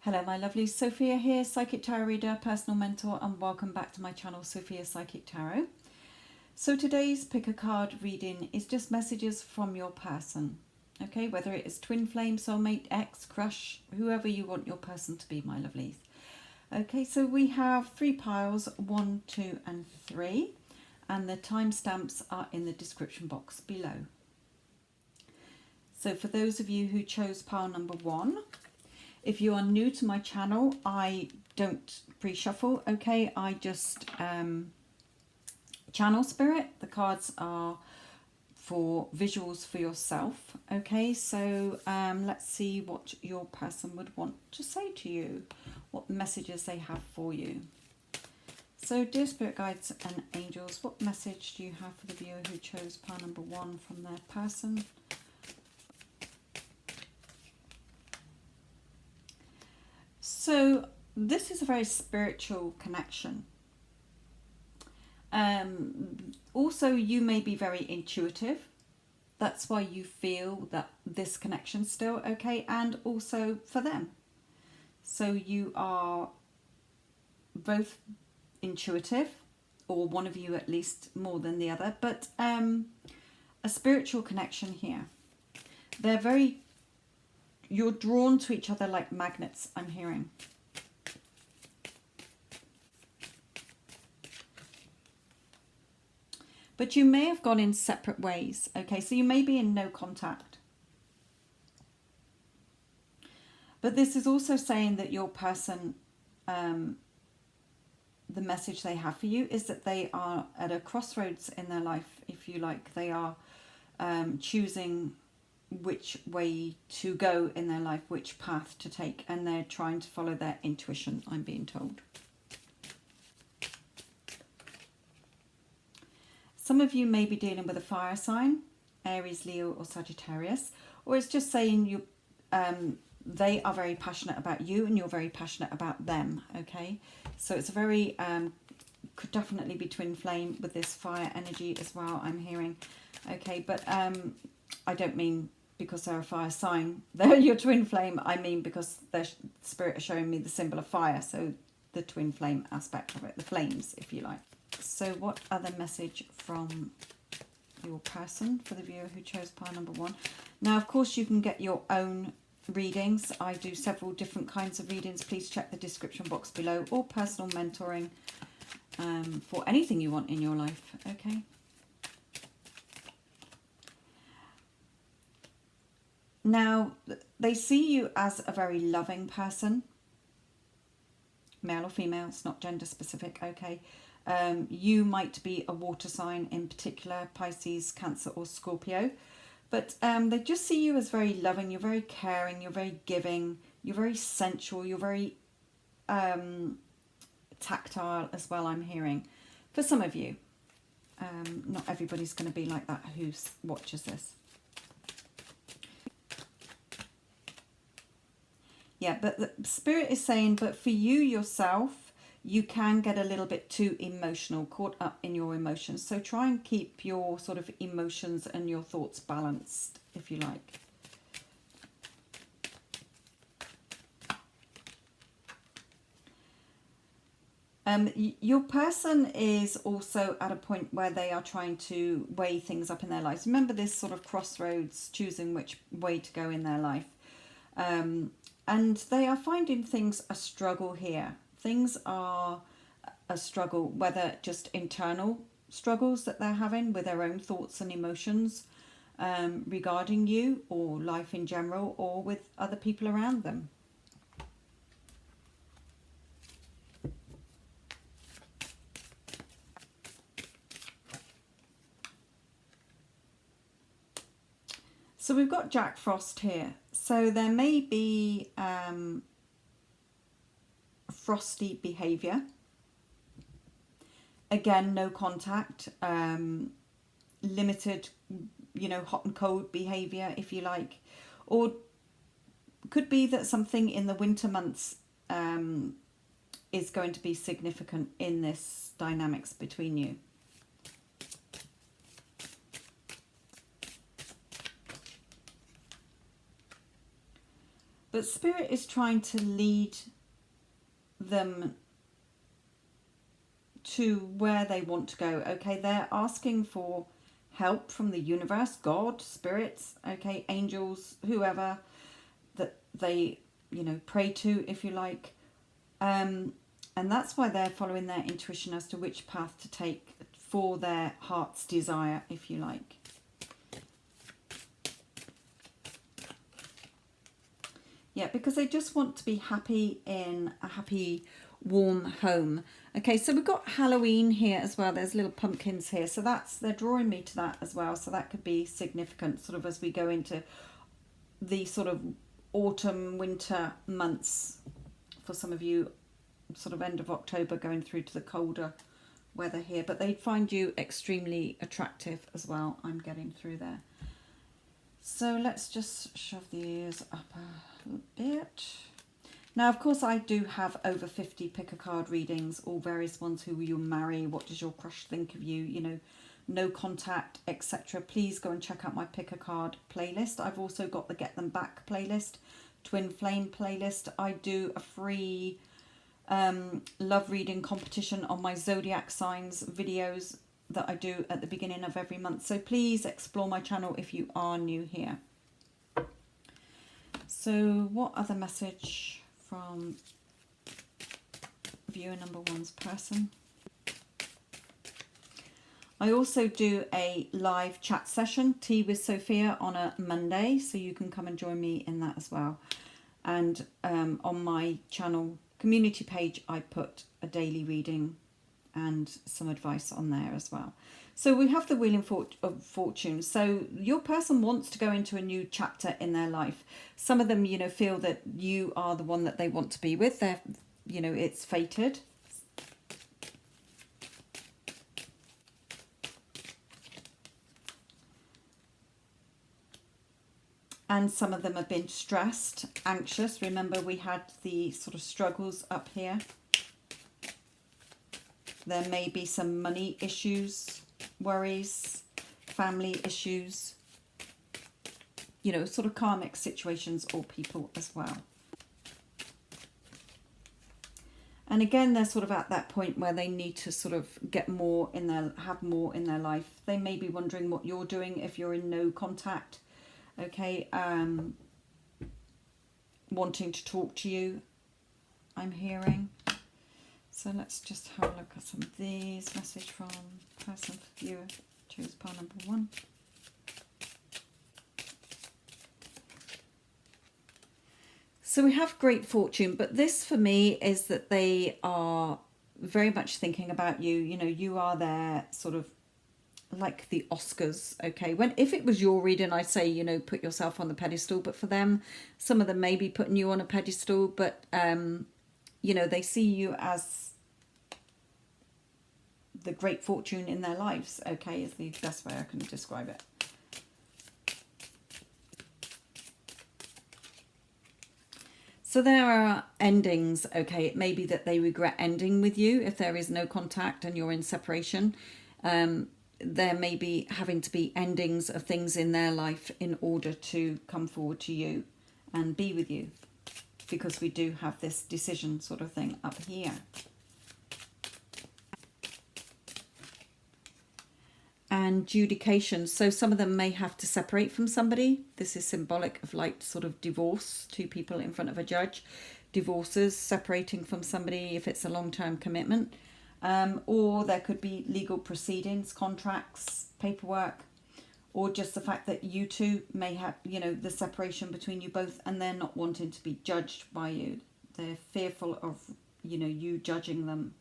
Hello my lovely, Sophia here, Psychic Tarot Reader, Personal Mentor, and welcome back to my channel, Sophia Psychic Tarot. So today's pick a card reading is just messages from your person, okay? Whether it is twin flame, soulmate, ex, crush, whoever you want your person to be, my lovelies. Okay, so we have 3 piles, 1, 2 and 3, and the timestamps are in the description box below. So for those of you who chose pile number 1, if you are new to my channel, I don't pre-shuffle, okay? I just channel spirit. The cards are for visuals for yourself, okay? So let's see what your person would want to say to you, what messages they have for you. So dear spirit guides and angels, what message do you have for the viewer who chose pile number 1 from their person? So this is a very spiritual connection. Also, you may be very intuitive. That's why you feel that this connection's still okay, and also for them. So you are both intuitive, or one of you at least more than the other, but a spiritual connection here. You're drawn to each other like magnets, I'm hearing. But you may have gone in separate ways, okay? So you may be in no contact. But this is also saying that your person, the message they have for you is that they are at a crossroads in their life, if you like. They are choosing which way to go in their life, which path to take, and they're trying to follow their intuition, I'm being told. Some of you may be dealing with a fire sign, Aries, Leo or Sagittarius, or it's just saying they are very passionate about you and you're very passionate about them, okay? So it's a very, could definitely be twin flame with this fire energy as well, I'm hearing, okay? But I don't mean because they're a fire sign, they're your twin flame. I mean because their spirit is showing me the symbol of fire, so the twin flame aspect of it, the flames, if you like. So what other message from your person for the viewer who chose pile number 1? Now, of course, you can get your own readings. I do several different kinds of readings. Please check the description box below, or personal mentoring for anything you want in your life, okay? Now, they see you as a very loving person, male or female, it's not gender specific, okay? You might be a water sign in particular, Pisces, Cancer or Scorpio, but they just see you as very loving, you're very caring, you're very giving, you're very sensual, you're very tactile as well, I'm hearing. For some of you, not everybody's going to be like that who watches this. Yeah, but the spirit is saying, but for you yourself, you can get a little bit too emotional, caught up in your emotions. So try and keep your sort of emotions and your thoughts balanced, if you like. Your person is also at a point where they are trying to weigh things up in their lives. Remember this sort of crossroads, choosing which way to go in their life. And they are finding things a struggle here. Things are a struggle, whether just internal struggles that they're having with their own thoughts and emotions regarding you or life in general, or with other people around them. So we've got Jack Frost here. So there may be frosty behaviour. Again, no contact, limited, hot and cold behaviour, if you like. Or could be that something in the winter months is going to be significant in this dynamics between you. But Spirit is trying to lead them to where they want to go. Okay, they're asking for help from the universe, God, spirits, okay, angels, whoever that they, you know, pray to, if you like. And that's why they're following their intuition as to which path to take for their heart's desire, if you like. Yeah, because they just want to be happy in a happy, warm home. Okay, so we've got Halloween here as well. There's little pumpkins here. So they're drawing me to that as well. So that could be significant sort of as we go into the sort of autumn, winter months for some of you, sort of end of October going through to the colder weather here. But they find you extremely attractive as well. I'm getting through there. So let's just shove the ears up a little bit. Now, of course, I do have over 50 pick a card readings, all various ones. Who will you marry? What does your crush think of you? You know, no contact, etc. Please go and check out my pick a card playlist. I've also got the Get Them Back playlist, Twin Flame playlist. I do a free love reading competition on my zodiac signs videos that I do at the beginning of every month. So please explore my channel if you are new here. So what other message from viewer number one's person? I also do a live chat session, Tea with Sophia, on a Monday, so you can come and join me in that as well. And on my channel community page, I put a daily reading and some advice on there as well. So we have the Wheel of Fortune. So your person wants to go into a new chapter in their life. Some of them, you know, feel that you are the one that they want to be with. They're, you know, it's fated. And some of them have been stressed, anxious. Remember, we had the sort of struggles up here. There may be some money issues, worries, family issues, you know, sort of karmic situations or people as well. And again, they're sort of at that point where they need to sort of get more in their, have more in their life. They may be wondering what you're doing if you're in no contact. Okay, wanting to talk to you, I'm hearing. So let's just have a look at some of these. Message from person for viewer. Choose pile number one. So we have great fortune, but this for me is that they are very much thinking about you. You know, you are their sort of like the Oscars. Okay, if it was your reading, I'd say, you know, put yourself on the pedestal, but for them, some of them may be putting you on a pedestal, but you know, they see you as the great fortune in their lives. Okay, is the best way I can describe it. So there are endings. Okay, it may be that they regret ending with you if there is no contact and you're in separation. There may be having to be endings of things in their life in order to come forward to you and be with you, because we do have this decision sort of thing up here. And adjudication. So some of them may have to separate from somebody. This is symbolic of like sort of divorce, two people in front of a judge. Divorces, separating from somebody if it's a long-term commitment. Or there could be legal proceedings, contracts, paperwork, or just the fact that you two may have, you know, the separation between you both, and they're not wanting to be judged by you. They're fearful of, you know, you judging them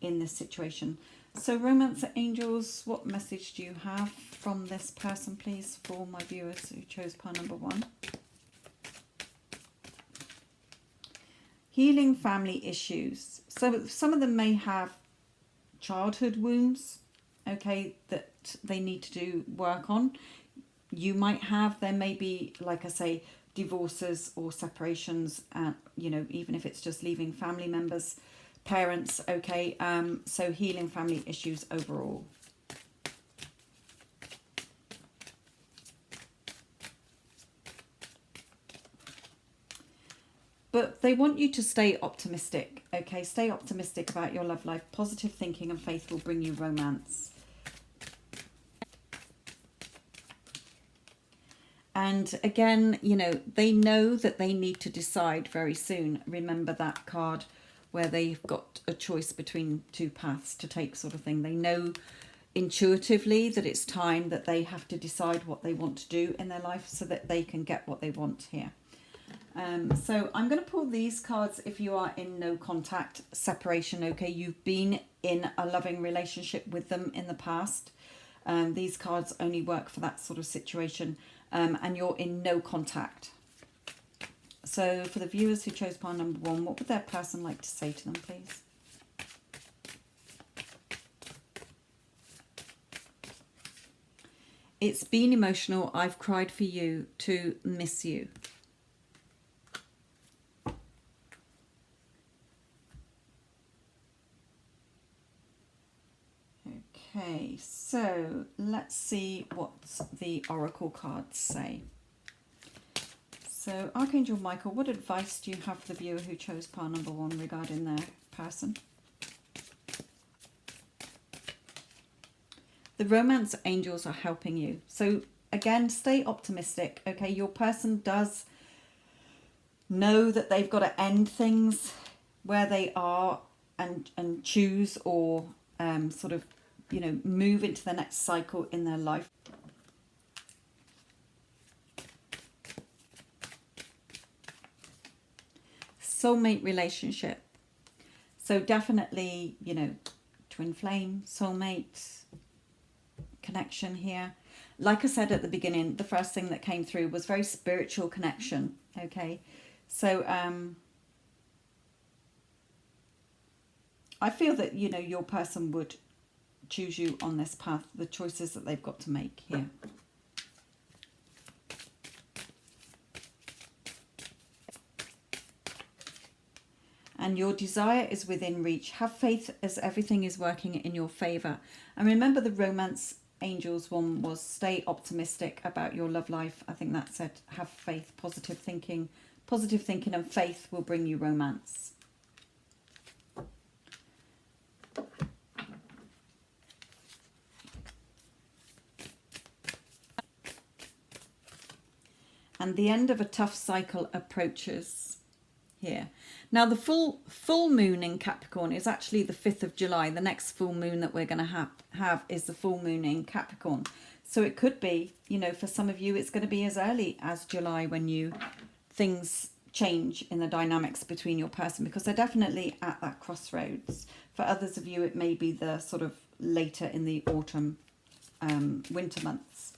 in this situation. So Romance Angels, what message do you have from this person, please, for my viewers who chose pile number one? Healing family issues. So some of them may have childhood wounds, okay, that they need to do work on. You might have, there may be, like I say, divorces or separations, you know, even if it's just leaving family members, parents, okay, so healing family issues overall. But they want you to stay optimistic, okay? Stay optimistic about your love life. Positive thinking and faith will bring you romance. And again, you they know that they need to decide very soon. Remember that card where they've got a choice between two paths to take, sort of thing. They know intuitively that it's time that they have to decide what they want to do in their life so that they can get what they want here. So I'm going to pull these cards if you are in no contact separation, okay? You've been in a loving relationship with them in the past. These cards only work for that sort of situation, and you're in no contact. So for the viewers who chose pile number 1, what would their person like to say to them, please? It's been emotional. I've cried for you, to miss you. Okay, so let's see what the oracle cards say. So Archangel Michael, what advice do you have for the viewer who chose pile number 1 regarding their person? The romance angels are helping you. So again, stay optimistic, okay? Your person does know that they've got to end things where they are and choose or sort of, move into the next cycle in their life. Soulmate relationship. So definitely, twin flame, soulmate connection here. Like I said at the beginning, the first thing that came through was very spiritual connection, okay? So I feel that, your person would choose you on this path, the choices that they've got to make here. And your desire is within reach. Have faith as everything is working in your favor. And remember, the romance angels one was stay optimistic about your love life. I think that said have faith, positive thinking. Positive thinking and faith will bring you romance. And the end of a tough cycle approaches here. Now the full moon in Capricorn is actually the 5th of July. The next full moon that we're going to have is the full moon in Capricorn. So it could be, for some of you, it's going to be as early as July when things change in the dynamics between your person, because they're definitely at that crossroads. For others of you, it may be the sort of later in the autumn, winter months.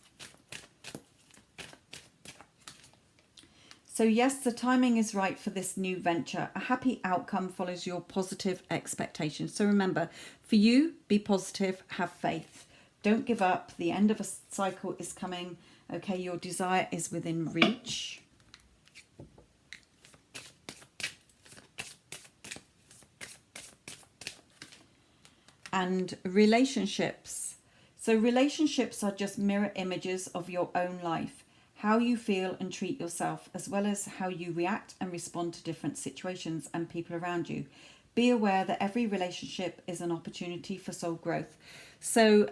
So yes, the timing is right for this new venture. A happy outcome follows your positive expectations. So remember, for you, be positive, have faith. Don't give up. The end of a cycle is coming. Okay, your desire is within reach. And relationships. So relationships are just mirror images of your own life. How you feel and treat yourself, as well as how you react and respond to different situations and people around you. Be aware that every relationship is an opportunity for soul growth. So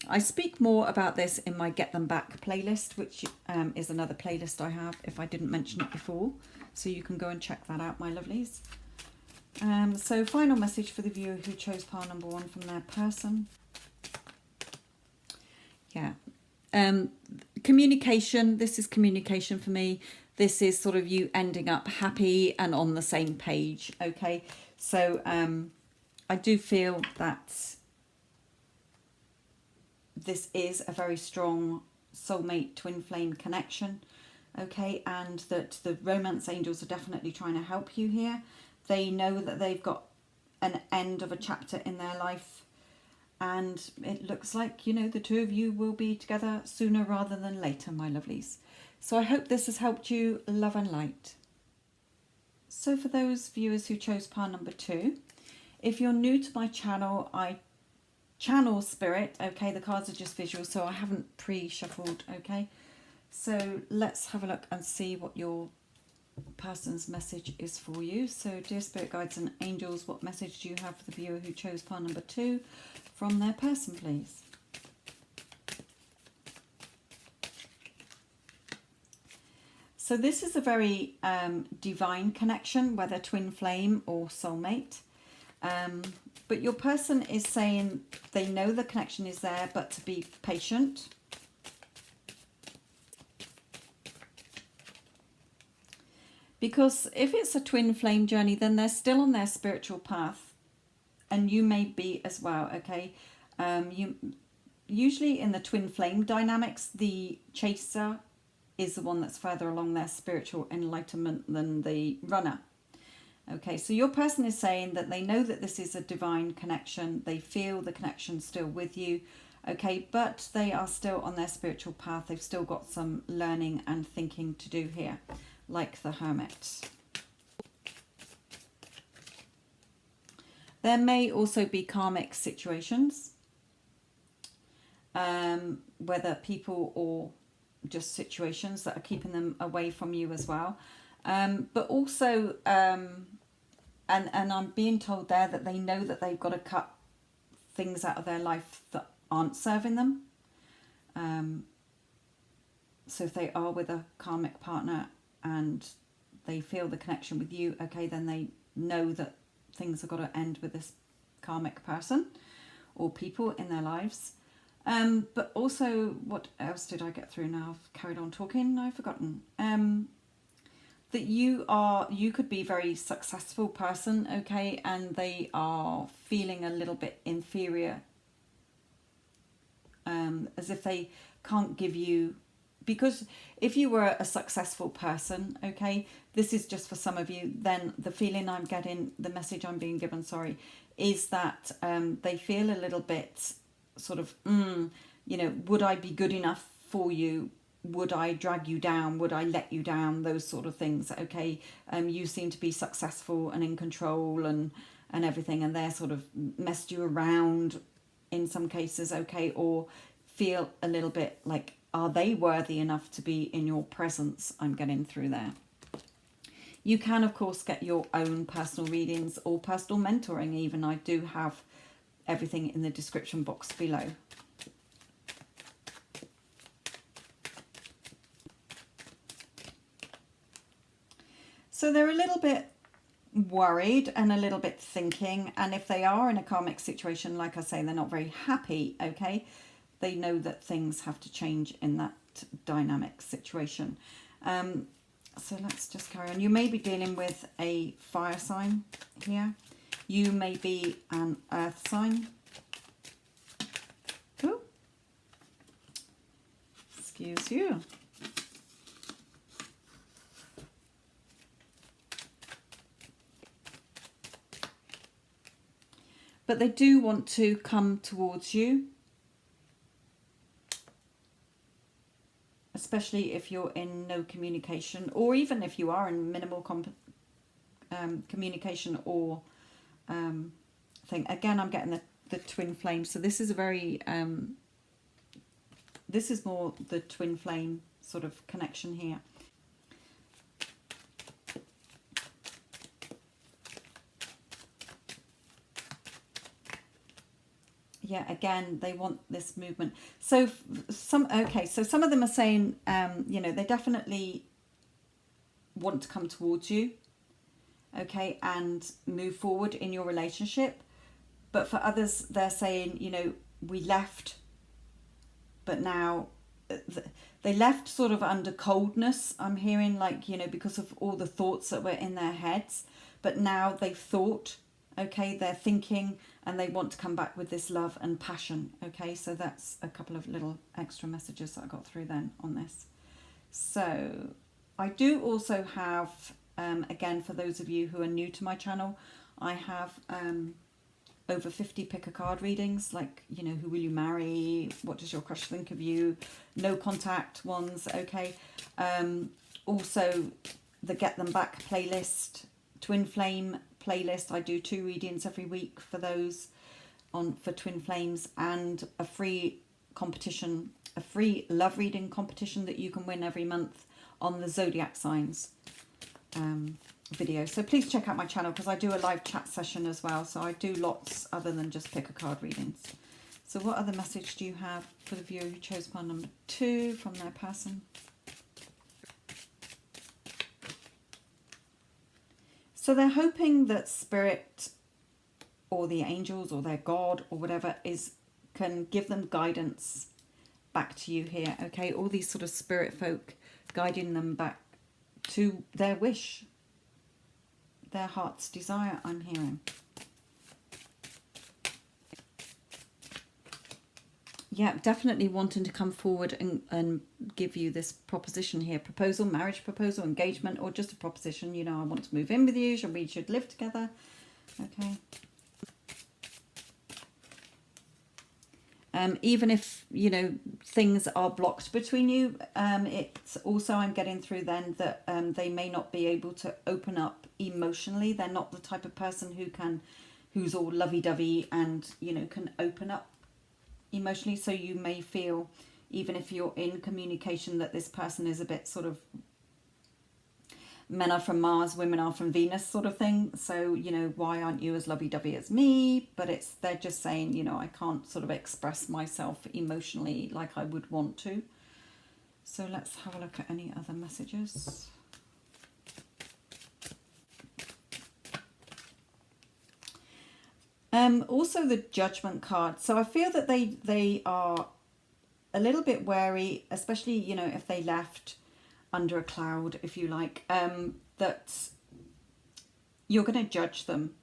I speak more about this in my Get Them Back playlist, which is another playlist I have if I didn't mention it before. So you can go and check that out, my lovelies. So final message for the viewer who chose pile number 1 from their person. Yeah. Communication. This is communication for me. This is sort of you ending up happy and on the same page. Okay. So I do feel that this is a very strong soulmate twin flame connection. Okay. And that the romance angels are definitely trying to help you here. They know that they've got an end of a chapter in their life. And it looks like, the two of you will be together sooner rather than later, my lovelies. So I hope this has helped you, love and light. So for those viewers who chose pile number 2, if you're new to my channel, I channel spirit. Okay, the cards are just visual, so I haven't pre-shuffled. Okay, so let's have a look and see what your person's message is for you. So dear spirit guides and angels, what message do you have for the viewer who chose pile number 2 from their person, please? So this is a very divine connection, whether twin flame or soulmate. But your person is saying they know the connection is there, but to be patient. Because if it's a twin flame journey, then they're still on their spiritual path. And you may be as well, okay? Usually in the twin flame dynamics, the chaser is the one that's further along their spiritual enlightenment than the runner. Okay, so your person is saying that they know that this is a divine connection. They feel the connection still with you. Okay, but they are still on their spiritual path. They've still got some learning and thinking to do here, like the Hermit. There may also be karmic situations, whether people or just situations that are keeping them away from you as well. But also, and I'm being told there that they know that they've got to cut things out of their life that aren't serving them. So if they are with a karmic partner and they feel the connection with you, okay, then they know that things have got to end with this karmic person or people in their lives. But also, what else did I get through now? I've carried on talking, I've forgotten. That you could be a very successful person, okay, and they are feeling a little bit inferior, as if they can't give you, because if you were a successful person, okay, this is just for some of you, then the feeling I'm getting, the message I'm being given, sorry, is that they feel a little bit sort of, you know, would I be good enough for you? Would I drag you down? Would I let you down? Those sort of things, okay? You seem to be successful and in control and everything, and they're sort of messed you around in some cases, okay? Or feel a little bit like, are they worthy enough to be in your presence? I'm getting through there. You can, of course, get your own personal readings or personal mentoring even. I do have everything in the description box below. So they're a little bit worried and a little bit thinking, and if they are in a karmic situation, like I say, they're not very happy, okay? They know that things have to change in that dynamic situation. So let's just carry on. You may be dealing with a fire sign here. You may be an earth sign. Ooh. Excuse you. But they do want to come towards you, especially if you're in no communication, or even if you are in minimal communication or thing. Again, I'm getting the twin flame. So this is a very, this is more the twin flame sort of connection here. Yeah, again, they want this movement. So some of them are saying, you know, they definitely want to come towards you, okay, and move forward in your relationship. But for others, they're saying, you know, we left, but now they left sort of under coldness. I'm hearing, like, you know, because of all the thoughts that were in their heads. But now they've thought, okay, they're thinking, and they want to come back with this love and passion, okay? So that's a couple of little extra messages that I got through then on this. So I do also have, again, for those of you who are new to my channel, I have over 50 pick a card readings, like, you know, who will you marry? What does your crush think of you? No contact ones, okay? Also, the Get Them Back playlist, Twin Flame playlist. I do 2 readings every week for those for twin flames, and a free competition, a free love reading competition that you can win every month on the zodiac signs. video. So please check out my channel because I do a live chat session as well. So I do lots other than just pick a card readings. So what other message do you have for the viewer who chose pile number 2 from their person? So they're hoping that spirit or the angels or their God or whatever can give them guidance back to you here. Okay, all these sort of spirit folk guiding them back to their wish, their heart's desire, I'm hearing. Yeah, definitely wanting to come forward and give you this proposition here. Proposal, marriage proposal, engagement, or just a proposition. You know, I want to move in with you. We should live together. Okay. Even if, you know, things are blocked between you, it's also, I'm getting through then that they may not be able to open up emotionally. They're not the type of person who's all lovey-dovey and, you know, can open up emotionally. So you may feel, even if you're in communication, that this person is a bit sort of men are from Mars, women are from Venus sort of thing. So, you know, why aren't you as lovey-dovey as me? But they're just saying, you know, I can't sort of express myself emotionally like I would want to. So let's have a look at any other messages. Also the Judgment card. So I feel that they are a little bit wary, especially, you know, if they left under a cloud, if you like, that you're going to judge them.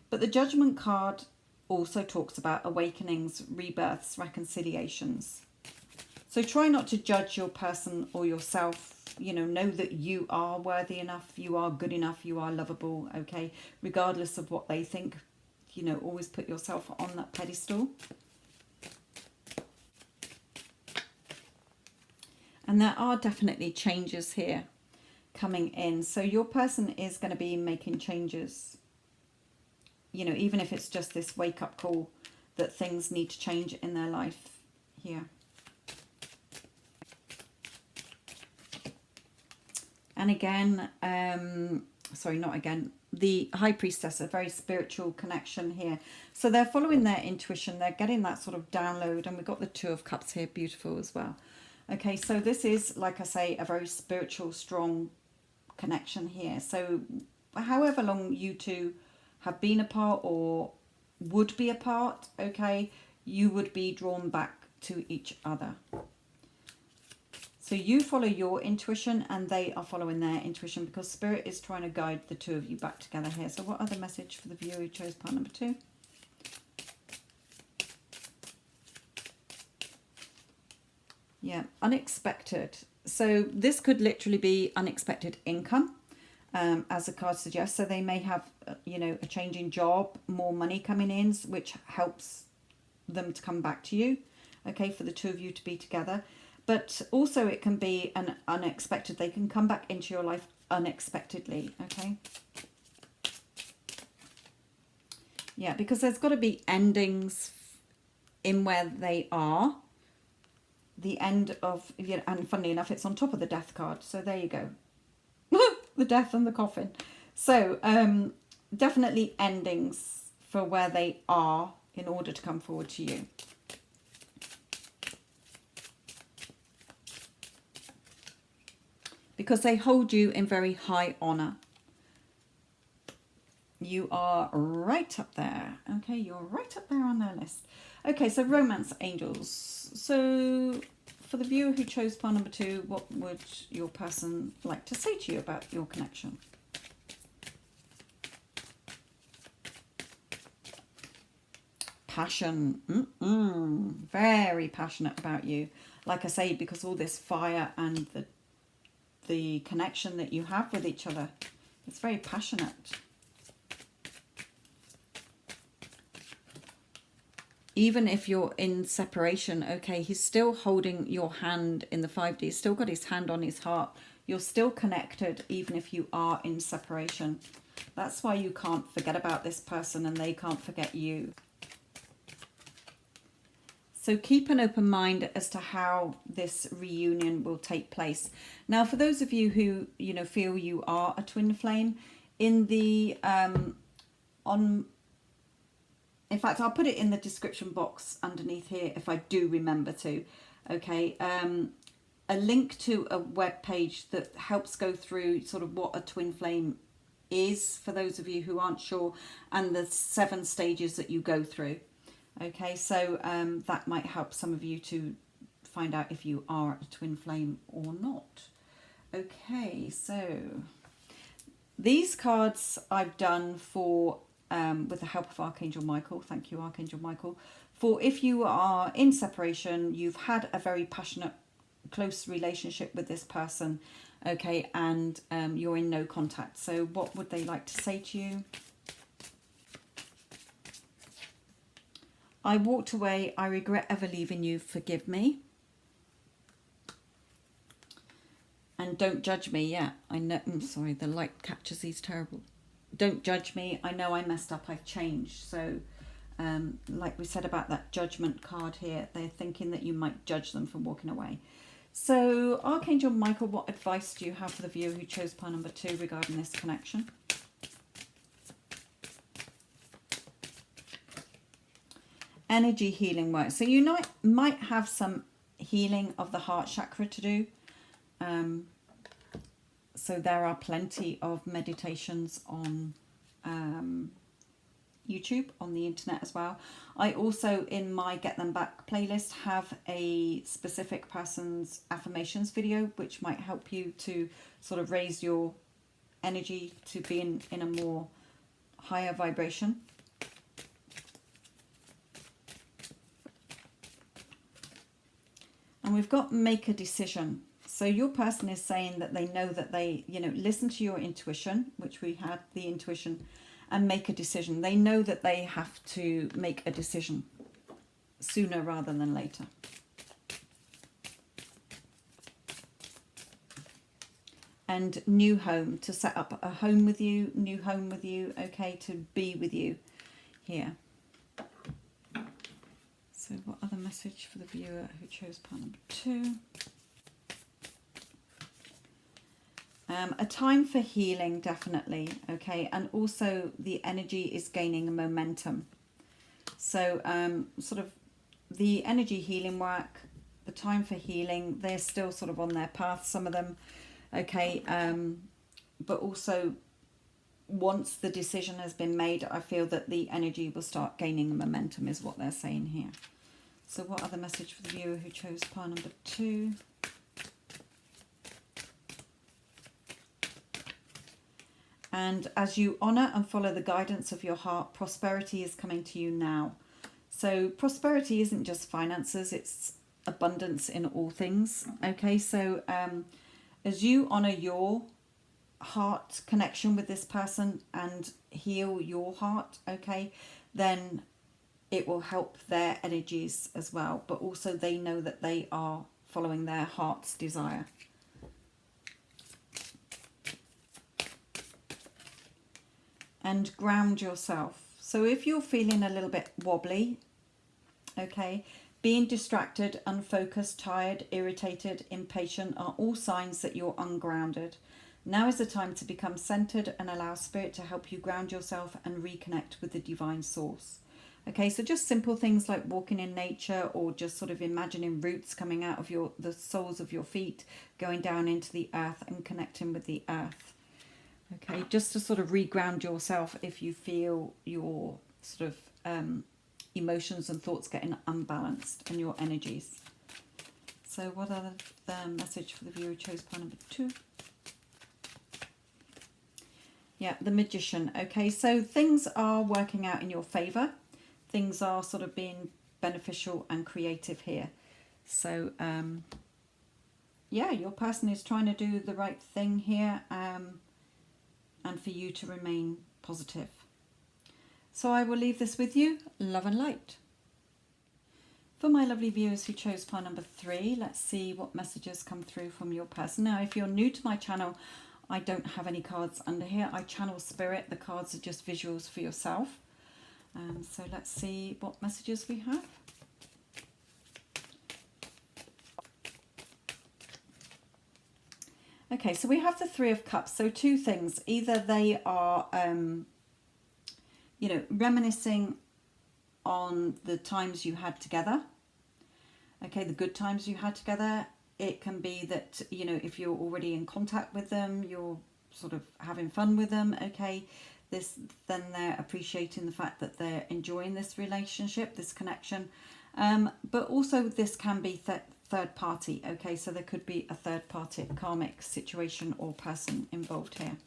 But the Judgment card also talks about awakenings, rebirths, reconciliations. So try not to judge your person or yourself. You know that you are worthy enough, you are good enough, you are lovable, okay? Regardless of what they think, you know, always put yourself on that pedestal. And there are definitely changes here coming in. So your person is going to be making changes. You know, even if it's just this wake-up call that things need to change in their life here. And again, sorry, not again, the High Priestess, a very spiritual connection here. So they're following their intuition. They're getting that sort of download. And we've got the Two of Cups here, beautiful as well. Okay, so this is, like I say, a very spiritual, strong connection here. So however long you two have been apart or would be apart, okay, you would be drawn back to each other. So you follow your intuition and they are following their intuition because Spirit is trying to guide the two of you back together here. So what other message for the viewer who chose part number 2? Yeah, unexpected. So this could literally be unexpected income, as the card suggests. So they may have, you know, a change in job, more money coming in, which helps them to come back to you, okay, for the two of you to be together. But also it can be an unexpected. They can come back into your life unexpectedly, okay? Yeah, because there's got to be endings in where they are. The end of, you know, and funnily enough, it's on top of the Death card. So there you go. The Death and the Coffin. So definitely endings for where they are in order to come forward to you. Because they hold you in very high honor. You are right up there. Okay, you're right up there on their list. Okay, so romance angels. So for the viewer who chose pile number 2, what would your person like to say to you about your connection? Passion. Very passionate about you. Like I say, because all this fire and the connection that you have with each other, it's very passionate. Even if you're in separation, okay, he's still holding your hand in the 5D. He's still got his hand on his heart. You're still connected even if you are in separation. That's why you can't forget about this person and they can't forget you. So keep an open mind as to how this reunion will take place. Now, for those of you who, you know, feel you are a twin flame, in the in fact, I'll put it in the description box underneath here if I do remember to. Okay, a link to a web page that helps go through sort of what a twin flame is for those of you who aren't sure, and the 7 stages that you go through. Okay, so that might help some of you to find out if you are a twin flame or not. Okay, so these cards I've done for with the help of Archangel Michael. Thank you, Archangel Michael. For if you are in separation, you've had a very passionate, close relationship with this person, okay, and you're in no contact. So what would they like to say to you? I walked away. I regret ever leaving you. Forgive me. And don't judge me. Yeah, I know. I'm sorry, the light catches these terrible. Don't judge me. I know I messed up. I've changed. So like we said about that judgment card here, they're thinking that you might judge them for walking away. So Archangel Michael, what advice do you have for the viewer who chose pile number 2 regarding this connection? Energy healing work. So you might have some healing of the heart chakra to do. So there are plenty of meditations on YouTube, on the internet as well. I also, in my Get Them Back playlist, have a specific person's affirmations video, which might help you to sort of raise your energy to be in a more higher vibration. And we've got make a decision. So your person is saying that they know that they, you know, listen to your intuition, which we had the intuition, and make a decision. They know that they have to make a decision sooner rather than later. And new home, to set up a home with you, new home with you, okay, to be with you here. So what other message for the viewer who chose pile number 2? A time for healing, definitely, okay, and also the energy is gaining a momentum. So sort of the energy healing work, the time for healing, they're still sort of on their path, some of them, okay, but also once the decision has been made, I feel that the energy will start gaining momentum is what they're saying here. So what other message for the viewer who chose pile number 2? And as you honour and follow the guidance of your heart, prosperity is coming to you now. So prosperity isn't just finances, it's abundance in all things. Okay, so as you honour your heart connection with this person and heal your heart, okay, then it will help their energies as well. But also they know that they are following their heart's desire. And ground yourself. So if you're feeling a little bit wobbly, okay, being distracted, unfocused, tired, irritated, impatient are all signs that you're ungrounded. Now is the time to become centered and allow spirit to help you ground yourself and reconnect with the divine source. Okay, so just simple things like walking in nature, or just sort of imagining roots coming out of the soles of your feet, going down into the earth and connecting with the earth. Okay, just to sort of reground yourself if you feel your sort of emotions and thoughts getting unbalanced and your energies. So what are the message for the viewer who chose pile number 2? Yeah, the Magician. Okay, so things are working out in your favour. Things are sort of being beneficial and creative here. So, yeah, your person is trying to do the right thing here, and for you to remain positive. So I will leave this with you. Love and light. For my lovely viewers who chose pile number 3, let's see what messages come through from your person. Now, if you're new to my channel, I don't have any cards under here. I channel spirit. The cards are just visuals for yourself. So let's see what messages we have. Okay, so we have the Three of Cups. So two things. Either they are, you know, reminiscing on the times you had together. Okay, the good times you had together. It can be that, you know, if you're already in contact with them, you're sort of having fun with them. Okay, then they're appreciating the fact that they're enjoying this relationship, this connection. But also this can be third party. Okay, so there could be a third party karmic situation or person involved here.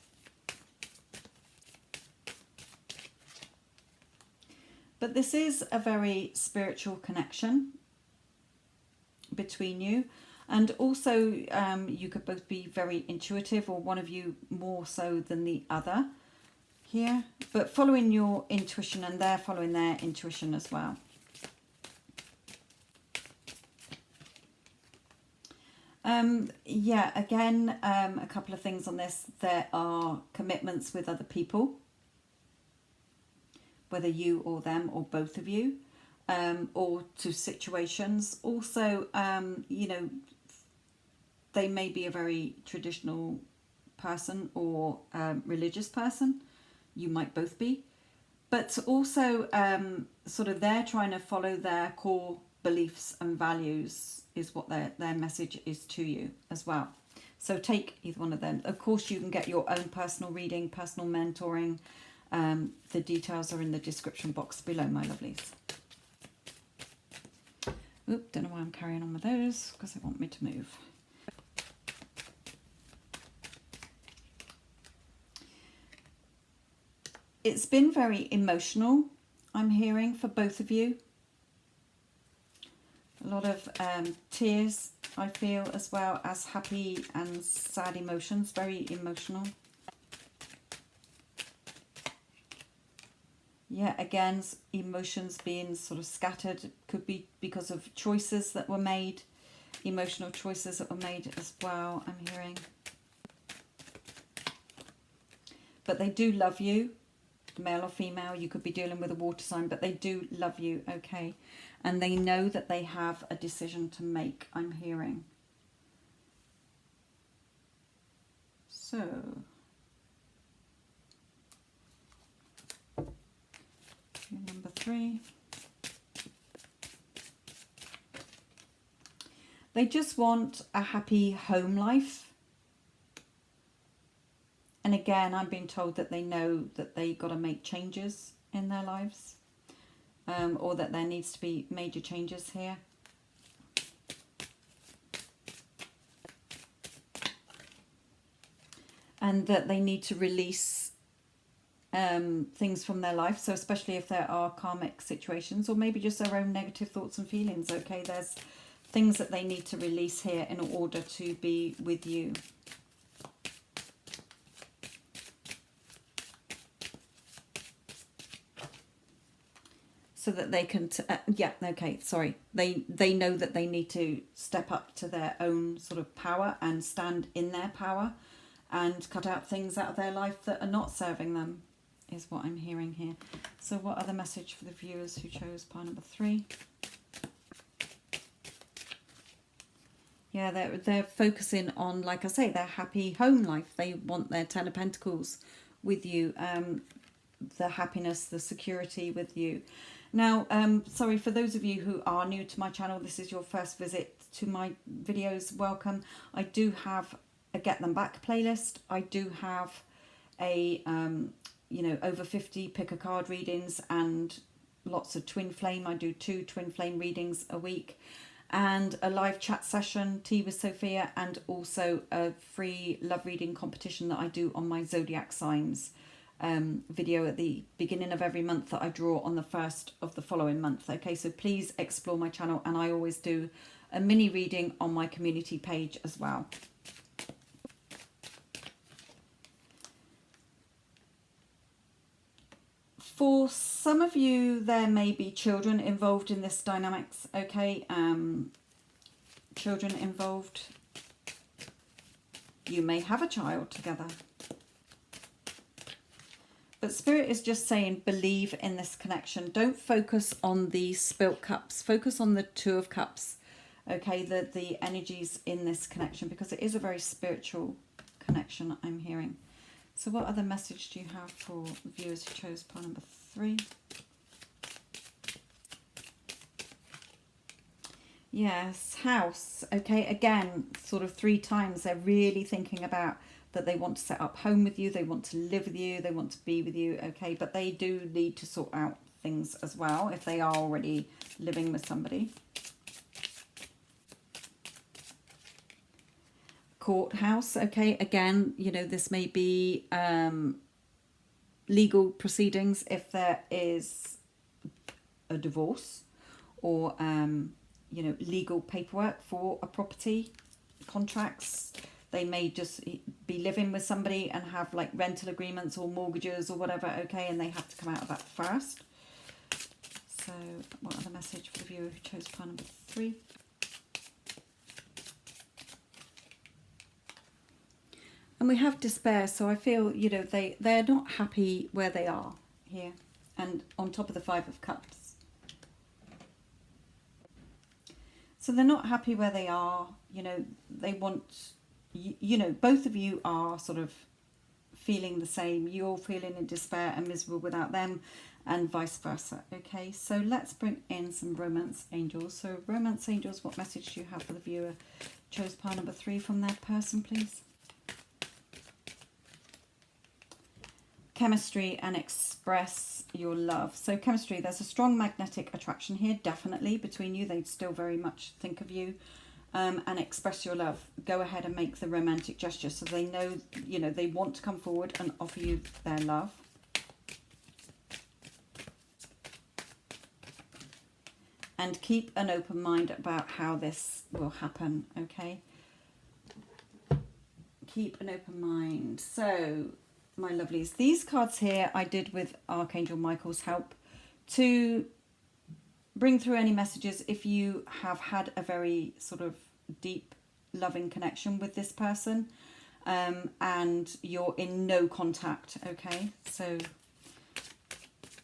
But this is a very spiritual connection between you. And also you could both be very intuitive, or one of you more so than the other here. But following your intuition, and they're following their intuition as well. Yeah, again, a couple of things on this. There are commitments with other people, whether you or them or both of you, or to situations. Also, you know, they may be a very traditional person or religious person. You might both be. But also, sort of they're trying to follow their core beliefs and values is what their message is to you as well. So take either one of them. Of course, you can get your own personal reading, personal mentoring. The details are in the description box below, my lovelies. Oop, don't know why I'm carrying on with those, because they want me to move. It's been very emotional, I'm hearing, for both of you. A lot of tears, I feel, as well as happy and sad emotions. Very emotional. Yeah, again, emotions being sort of scattered. Could be because of choices that were made. Emotional choices that were made as well, I'm hearing. But they do love you. Male or female, you could be dealing with a water sign, but they do love you, okay? And they know that they have a decision to make, I'm hearing. So, number 3. They just want a happy home life. And again, I'm being told that they know that they got to make changes in their lives, or that there needs to be major changes here. And that they need to release things from their life. So especially if there are karmic situations, or maybe just their own negative thoughts and feelings. Okay, there's things that they need to release here in order to be with you. So that they can, yeah, okay, sorry. They know that they need to step up to their own sort of power and stand in their power and cut out things out of their life that are not serving them, is what I'm hearing here. So what other message for the viewers who chose pile number 3? Yeah, they're focusing on, like I say, their happy home life. They want their 10 of Pentacles with you, the happiness, the security with you. Now, sorry, for those of you who are new to my channel, this is your first visit to my videos, welcome. I do have a Get Them Back playlist. I do have a, you know, over 50 pick a card readings and lots of twin flame. I do 2 twin flame readings a week, and a live chat session, Tea with Sophia, and also a free love reading competition that I do on my zodiac signs video at the beginning of every month that I draw on the 1st of the following month. Okay, so please explore my channel, and I always do a mini reading on my community page as well. For some of you, there may be children involved in this dynamics, okay? Children involved. You may have a child together. But Spirit is just saying, believe in this connection. Don't focus on the spilt cups. Focus on the 2 of Cups, okay? The energies in this connection, because it is a very spiritual connection I'm hearing. So what other message do you have for viewers who chose pile number 3? Yes, house. Okay, again, sort of 3 times they're really thinking about that they want to set up home with you, they want to live with you, they want to be with you, okay, but they do need to sort out things as well if they are already living with somebody. Courthouse, okay, again, you know, this may be legal proceedings if there is a divorce or you know, legal paperwork for a property, contracts. They may just be living with somebody and have like rental agreements or mortgages or whatever, okay, and they have to come out of that first. So what other message for the viewer who chose pile number 3? And we have despair, so I feel, you know, they're not happy where they are here. And on top of the 5 of Cups. So they're not happy where they are, you know, they want, you know, both of you are sort of feeling the same. You're feeling in despair and miserable without them and vice versa, okay? So let's bring in some romance angels. So romance angels, what message do you have for the viewer? Chose pile number 3 from their person, please. Chemistry and express your love. So chemistry, there's a strong magnetic attraction here, definitely, between you. They still very much think of you. And express your love. Go ahead and make the romantic gesture so they know, you know, they want to come forward and offer you their love. And keep an open mind about how this will happen, okay? Keep an open mind. So, my lovelies, these cards here I did with Archangel Michael's help to bring through any messages if you have had a very sort of deep loving connection with this person and you're in no contact, okay? So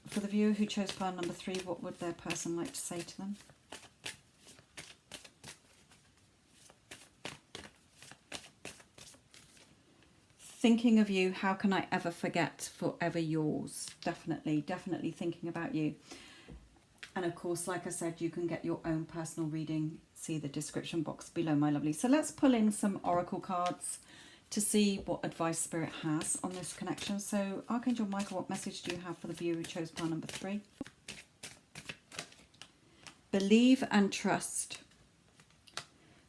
for the viewer who chose pile number 3, what would their person like to say to them? Thinking of you, how can I ever forget, forever yours. Definitely, definitely thinking about you. And of course, like I said, you can get your own personal reading. See the description box below, my lovely. So let's pull in some oracle cards to see what advice Spirit has on this connection. So Archangel Michael, what message do you have for the viewer who chose pile number 3? Believe and trust.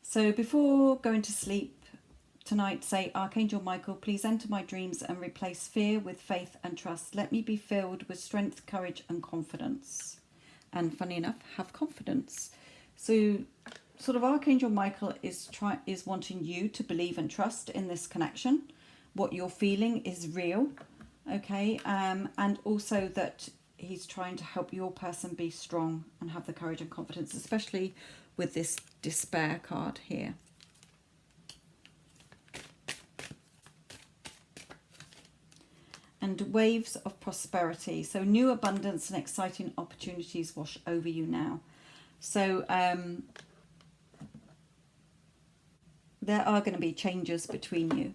So before going to sleep tonight, say, Archangel Michael, please enter my dreams and replace fear with faith and trust. Let me be filled with strength, courage and confidence. And funny enough, have confidence. So sort of Archangel Michael is wanting you to believe and trust in this connection. What you're feeling is real, okay? And also that he's trying to help your person be strong and have the courage and confidence, especially with this despair card here. And waves of prosperity. So new abundance and exciting opportunities wash over you now. So there are going to be changes between you.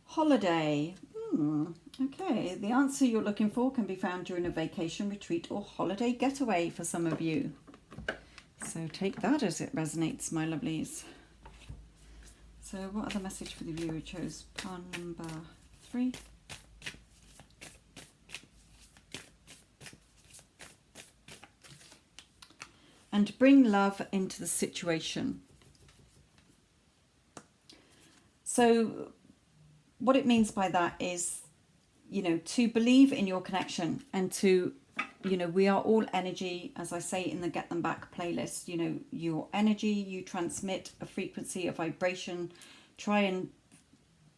Holiday. Okay, the answer you're looking for can be found during a vacation, retreat or holiday getaway for some of you. So take that as it resonates, my lovelies. So what other message for the viewer who chose pile number 3? And bring love into the situation. So what it means by that is, you know, to believe in your connection and to, you know, we are all energy, as I say in the Get Them Back playlist. You know, your energy, you transmit a frequency, a vibration. Try and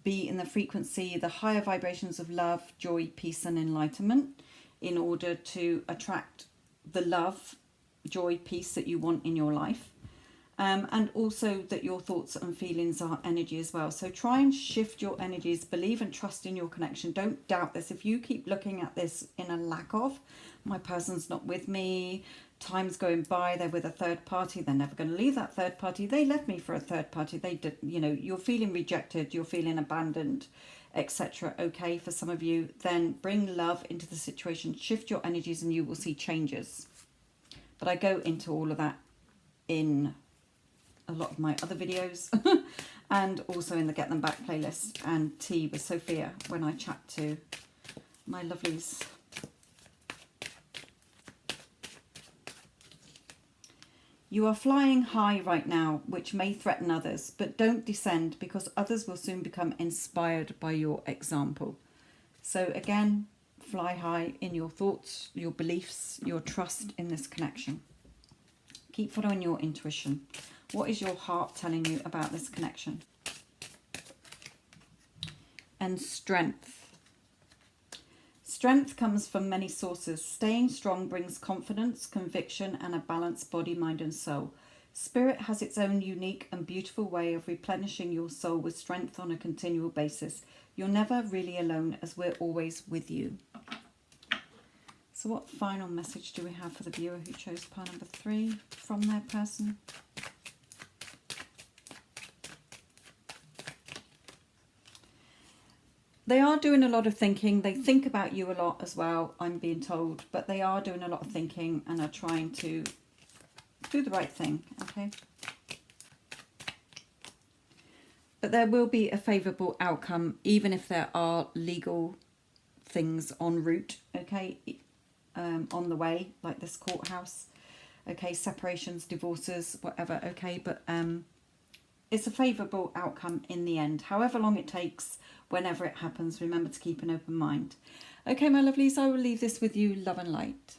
be in the frequency, the higher vibrations of love, joy, peace and enlightenment in order to attract the love, joy, peace that you want in your life. And also that your thoughts and feelings are energy as well. So try and shift your energies, believe and trust in your connection. Don't doubt this. If you keep looking at this in a lack of, my person's not with me, time's going by, they're with a third party, they're never going to leave that third party, they left me for a third party, they did, you know, you're feeling rejected, you're feeling abandoned, etc. Okay, for some of you, then bring love into the situation, shift your energies, and you will see changes. But I go into all of that in a lot of my other videos and also in the Get Them Back playlist and Tea with Sophia when I chat to my lovelies. You are flying high right now, which may threaten others, but don't descend, because others will soon become inspired by your example. So again, fly high in your thoughts, your beliefs, your trust in this connection. Keep following your intuition. What is your heart telling you about this connection? And strength. Strength comes from many sources. Staying strong brings confidence, conviction, and a balanced body, mind, and soul. Spirit has its own unique and beautiful way of replenishing your soul with strength on a continual basis. You're never really alone, as we're always with you. So what final message do we have for the viewer who chose pile number 3 from their person? They are doing a lot of thinking. They think about you a lot as well, I'm being told. But they are doing a lot of thinking and are trying to do the right thing, okay? But there will be a favourable outcome, even if there are legal things en route, okay? On the way, like this courthouse, okay? Separations, divorces, whatever, okay? But it's a favourable outcome in the end. However long it takes, whenever it happens, remember to keep an open mind. Okay, my lovelies, I will leave this with you. Love and light.